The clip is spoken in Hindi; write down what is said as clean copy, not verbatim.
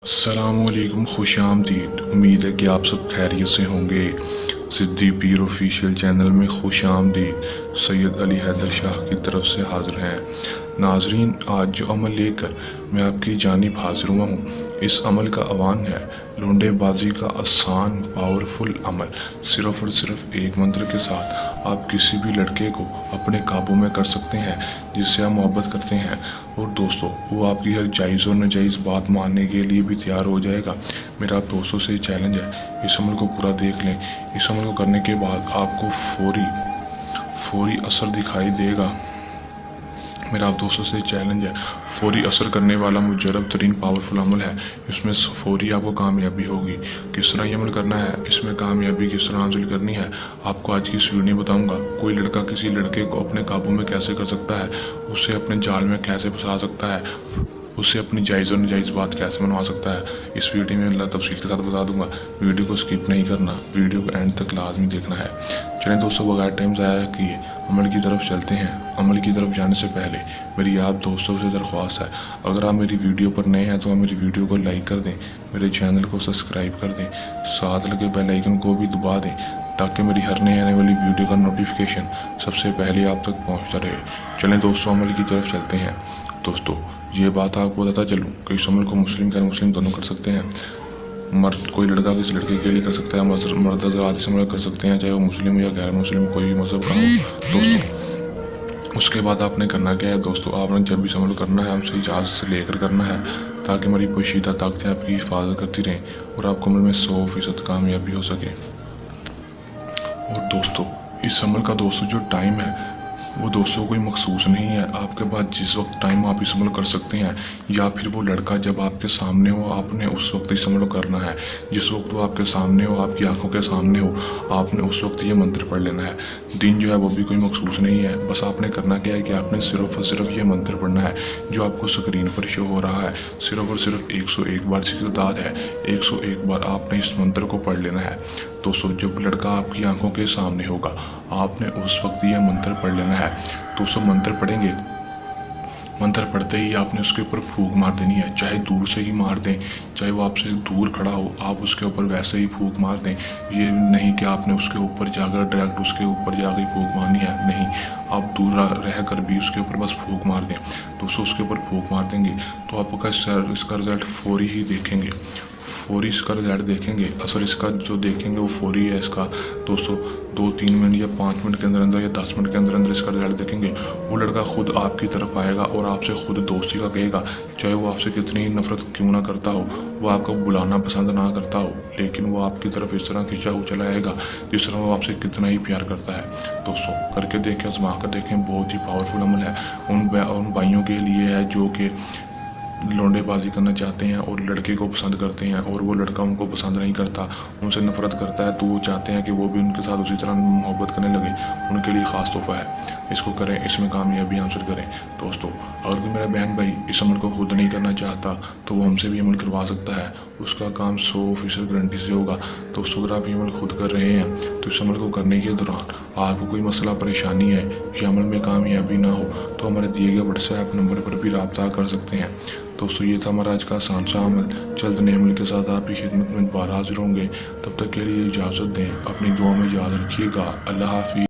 अस्सलामुअलैकुम, खुश आमदीद। उम्मीद है कि आप सब खैरियत से होंगे। सिद्दी पीर ऑफिशियल चैनल में खुश आमदीद। सैयद अली हैदर शाह की तरफ से हाजिर हैं। नाजरीन, आज जो अमल लेकर मैं आपकी जानिब हाजिर हुआ हूँ, इस अमल का अवान है लौंडेबाजी का आसान पावरफुल अमल। सिर्फ और सिर्फ एक मंत्र के साथ आप किसी भी लड़के को अपने काबू में कर सकते हैं जिससे आप मोहब्बत करते हैं, और दोस्तों वो आपकी हर जायज़ और नाजायज़ बात मानने के लिए भी तैयार हो जाएगा। मेरा आप दोस्तों से चैलेंज है, इस अमल को पूरा देख लें। इस अमल को करने के बाद आपको फौरी असर दिखाई देगा। मेरा आप दोस्तों से चैलेंज है, फौरी असर करने वाला मुजरब तरीन पावरफुल अमल है। इसमें फौरी आपको कामयाबी होगी। किस तरह ये अमल करना है, इसमें कामयाबी किस तरह हासिल करनी है, आपको आज की इस वीडियो में बताऊंगा। कोई लड़का किसी लड़के को अपने काबू में कैसे कर सकता है, उसे अपने जाल में कैसे फंसा सकता है, उससे अपनी जायज़ और नाजायज़ बात कैसे मनवा सकता है, इस वीडियो में अल्लाह तफसील के साथ बता दूंगा। वीडियो को स्किप नहीं करना, वीडियो को एंड तक लाजमी देखना है। चलें दोस्तों, बगैर टाइम ज़ाया किए अमल की तरफ चलते हैं। अमल की तरफ जाने से पहले मेरी आप दोस्तों से दरख्वास्त है, अगर आप मेरी वीडियो पर नए हैं तो आप मेरी वीडियो को लाइक कर दें, मेरे चैनल को सब्सक्राइब कर दें, साथ लगे बेल आइकन को भी दबा दें ताकि मेरी हर नई आने वाली वीडियो का नोटिफिकेशन सबसे पहले आप तक पहुंचता रहे। चलें दोस्तों, अमल की तरफ चलते हैं। दोस्तों, ये बात आपको बताता चलूँ कि इस अमल को मुस्लिम गैर मुस्लिम दोनों कर सकते हैं। मर्द, कोई लड़का किसी लड़के के लिए कर सकता है, मर्द हज़रात इस अमल कर सकते हैं, चाहे वो मुस्लिम या गैर मुस्लिम कोई भी मज़हब का हो। दोस्तों, उसके बाद आपने करना क्या है दोस्तों, आपने जब भी इस अमल करना है हमसे इजाज़त से लेकर करना है ताकि हमारी पोशीदा ताकतें आपकी हिफाजत करती रहें और आपको अमल में 100% कामयाबी हो सके। और दोस्तों, इस अमल का दोस्तों जो टाइम है वो दोस्तों कोई मखसूस नहीं है। आपके पास जिस वक्त टाइम आप इस अमल कर सकते हैं, या फिर वो लड़का जब आपके सामने हो आपने उस वक्त इस अमल करना है। जिस वक्त वो आपके सामने हो, आपकी आंखों के सामने हो, आपने उस वक्त ये मंत्र पढ़ लेना है। दिन जो है वो भी कोई मखसूस नहीं है, बस आपने करना क्या है कि आपने सिर्फ और सिर्फ ये मंत्र पढ़ना है जो आपको स्क्रीन पर शो हो रहा है। सिर्फ और सिर्फ 101 बार इसकी तादाद है, 101 बार आपने इस मंत्र को पढ़ लेना है। दोस्तों, जब लड़का आपकी आंखों के सामने होगा आपने उस वक्त ये मंत्र पढ़ लेना है। दोस्तों, मंत्र पढ़ेंगे, मंत्र पढ़ते ही आपने उसके ऊपर फूंक मार देनी है, चाहे दूर से ही मार दें, चाहे वो आपसे दूर खड़ा हो, आप उसके ऊपर वैसे ही फूंक मार दें। ये नहीं कि आपने उसके ऊपर जाकर डायरेक्ट उसके ऊपर जाकर फूंक मारनी है, नहीं, आप दूर रह कर भी उसके ऊपर बस फूंक मार दें। दोस्तों, उसके ऊपर फूंक मार देंगे तो आपका इसका रिजल्ट फौरी ही देखेंगे, फौरी इसका रिजल्ट देखेंगे। असर इसका जो देखेंगे वो फौरी है इसका। दोस्तों, 2-3 मिनट या 5 मिनट के अंदर अंदर या 10 मिनट के अंदर अंदर इसका रिजल्ट देखेंगे। वो लड़का खुद आपकी तरफ आएगा और आपसे खुद दोस्ती का कहेगा, चाहे वो आपसे कितनी नफरत क्यों ना करता हो, वो आपको बुलाना पसंद ना करता हो, लेकिन वो आपकी तरफ इस तरह खिंचा हुआ चला आएगा जिस तरह वो आपसे कितना ही प्यार करता है। दोस्तों, करके देखें, आजमा कर देखें, बहुत ही पावरफुल अमल है। उन भाइयों के लिए है जो कि लौंडेबाजी करना चाहते हैं और लड़के को पसंद करते हैं और वो लड़का उनको पसंद नहीं करता, उनसे नफरत करता है, तो वो चाहते हैं कि वो भी उनके साथ उसी तरह मोहब्बत करने लगे। उनके लिए ख़ास तोहफा है, इसको करें, इसमें कामयाबी हासिल करें। दोस्तों, अगर कोई मेरा बहन भाई इस अमल को खुद नहीं करना चाहता तो वो हमसे भी अमल करवा सकता है, उसका काम 100% गारंटी से होगा। दोस्तों, अगर आप ये अमल खुद कर रहे हैं तो इस अमल को करने के दौरान आपको कोई मसला परेशानी है या अमल में कामयाबी ना हो तो हमारे दिए गए व्हाट्सएप नंबर पर भी रब्ता कर सकते हैं। दोस्तों, ये था हमारा आज का आसान सा अमल। जल्द नए अमल के साथ आपकी खिदमत में दोबारा हाजिर होंगे। तब तक के लिए इजाज़त दें, अपनी दुआ में याद रखिएगा। अल्लाह हाफिज़।